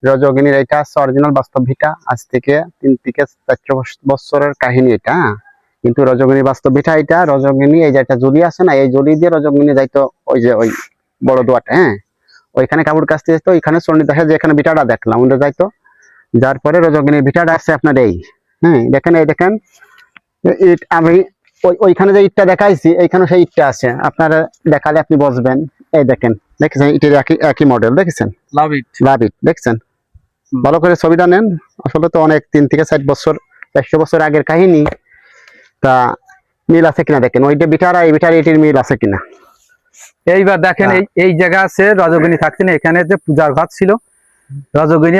রজকিনীর এটা হচ্ছে অরিজিনাল বাস্তব ভিটা, আজ থেকে 3 থেকে 4 বছরের কাহিনী এটা। কিন্তু রজকিনী বাস্তব ভিটা এটা। রজকিনী এই যে একটা জলি আছে না, এই জলি দিয়ে রজকিনী যাইতো ওই যে ওই বড় দোয়াটা, ওইখানে কাপড় কাচতে যেত। ওইখানে চণ্ডীদাসের যে এখানে ভিটাটা দেখলাম ওটা যাইতো। যার পরে রজকিনীর ভিটাটা আছে আপনার এই, দেখেন এই দেখেন ইট। আমি ওইখানে যে ইটটা দেখাইছি এইখানে সেই ইটটা আছে, আপনারা দেখালে আপনি বুঝবেন। এই দেখেন, দেখেছেন ইটের একই মডেল, দেখেছেন লাভ ইট দেখছেন। ভালো করে ছবিটা নেন। আসলে তো অনেক 3 থেকে 4 বছর 400 বছর আগের কাহিনী। তা মিল আছে কিনা দেখেন, ওইটা বিটারা এই বিটার এটির মিল আছে কিনা। এইবার দেখেন এই জায়গা আছে রজকিনী থাকতেন, এখানে যে পূজার ঘর ছিল। রজকিনী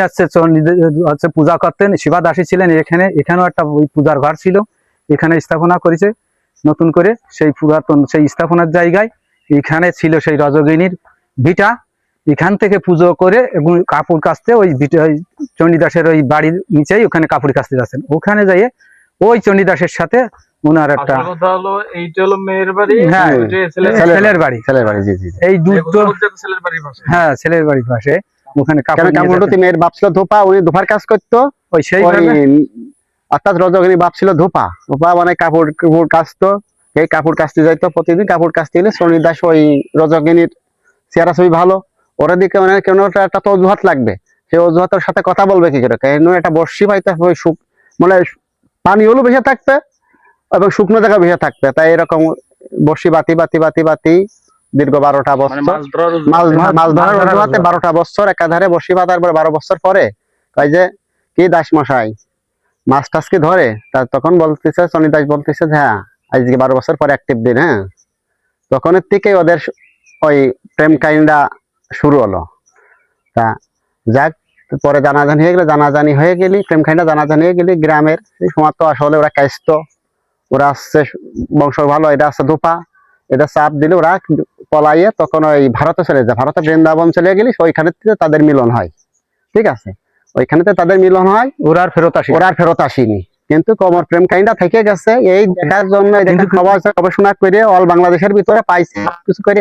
হচ্ছে পূজা করতেন, শিবা দাসী ছিলেন এখানে। এখানেও একটা ওই পূজার ঘর ছিল, এখানে স্থাপনা করেছে নতুন করে। সেই পুরাতন সেই স্থাপনার জায়গায় এখানে ছিল সেই রজকিনীর ভিটা। এখান থেকে পুজো করে এবং কাপড় কাচতে ওই চণ্ডীদাসের ওই বাড়ির নিচেই ওখানে কাপড় কাচতে যাচ্ছেন। ওখানে যাইয়ে ওই চণ্ডীদাসের সাথে ওনার একটা মেয়ের বাড়ি, হ্যাঁ ছেলের বাড়ি, জি জি। এই দুটো হ্যাঁ ছেলের বাড়ির পাশে। ওখানে মেয়ের বাপ ছিল ধোপা, উনি ধোপার কাজ করতো। ওই সেই অর্থাৎ রজকিনী বাপ ছিল ধোপা, ধোপা মানে কাপড় কাচতো। এই কাপড় কাচতে যাইতো প্রতিদিন। কাপড় কাচতে গেলে চণ্ডীদাস ওই রজকিনীর চেহারা ছবি ভালো, ওরা দিকে মানে কেন একটা তো অজুহাত লাগবে। সেই অজুহাতের সাথে কথা বলবে কি করে, কেন একটা বর্ষি পাইতে মানে পানি হলো বেশি থাকবে এবং শুকনো জায়গা বেশি থাকবে। তাই এরকম বর্ষি বাতি বাতি বাতি বাতি দীর্ঘ 12টা বছর মাছ ধরার অজুহাতে 12টা বছর একাধারে বর্ষি বাঁধার পরে 12 বছর পরে তাই যে কি দাস মশাই মাছ টাছ কি ধরে, তখন বলতেছে চণ্ডীদাস বলতেছে যে হ্যাঁ আজকে 12 বছর পরে অ্যাক্টিভ দিন। তখনের থেকে ওদের ওই প্রেম কাহিনীটা শুরু হলো। তা যাক, পরে জানাজানি হয়ে গেলি প্রেম কাহিনীটা জানাজানি হয়ে গেলি গ্রামের এই সময় তো আসলে ওরা কাইস্ত, ওরা আসছে বংশ ভালো, এটা আছে ধোপা, এটা চাপ দিলে ওরা পলাইয়ে তখন ওই ভারতে চলে যায়। ভারতে বৃন্দাবন চলে গেলি ওইখানে তাদের মিলন হয়। ঠিক আছে, ওইখানে তাদের মিলন হয়। ওরা আর ফেরত আসেনি, কিন্তু কমর প্রেম কাহিনীটা থেকে গেছে। এই দেখার জন্য গবেষণা করে অল বাংলাদেশের ভিতরে পাইছে কিছু করে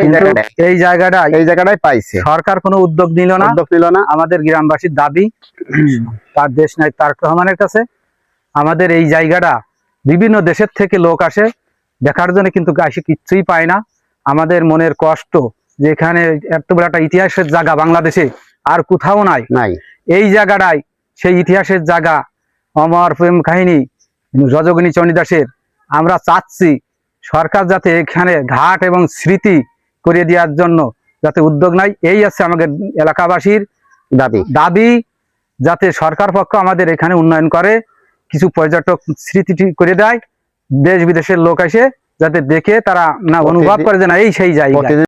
এই জায়গাটাই পাইছে। সরকার কোনো উদ্যোগ নিল না। আমাদের গ্রামবাসীর দাবি, তার দেশ নাই তারেক রহমানের কাছে আমাদের এই জায়গাটা বিভিন্ন দেশের থেকে লোক আসে দেখার জন্য, কিন্তু আসে কিচ্ছুই পায় না। আমাদের মনের কষ্ট যে এখানে এত বড় একটা ইতিহাসের জায়গা বাংলাদেশে আর কোথাও নাই। এই জায়গাটাই সেই ইতিহাসের জায়গা, অমর প্রেম কাহিনী রজকিনী চণ্ডীদাসের। আমরা চাচ্ছি সরকার যাতে এখানে ঘাট এবং স্মৃতি করিয়ে দেওয়ার জন্য যাতে উদ্যোগ নেয়। এই আছে আমাদের এলাকাবাসীর দাবি, যাতে সরকার পক্ষ আমাদের এখানে উন্নয়ন করে, কিছু পর্যটক স্মৃতি করে দেয়, দেশ বিদেশের লোক এসে যাতে দেখে তারা না অনুভব করে যে না এই সেই জায়গা।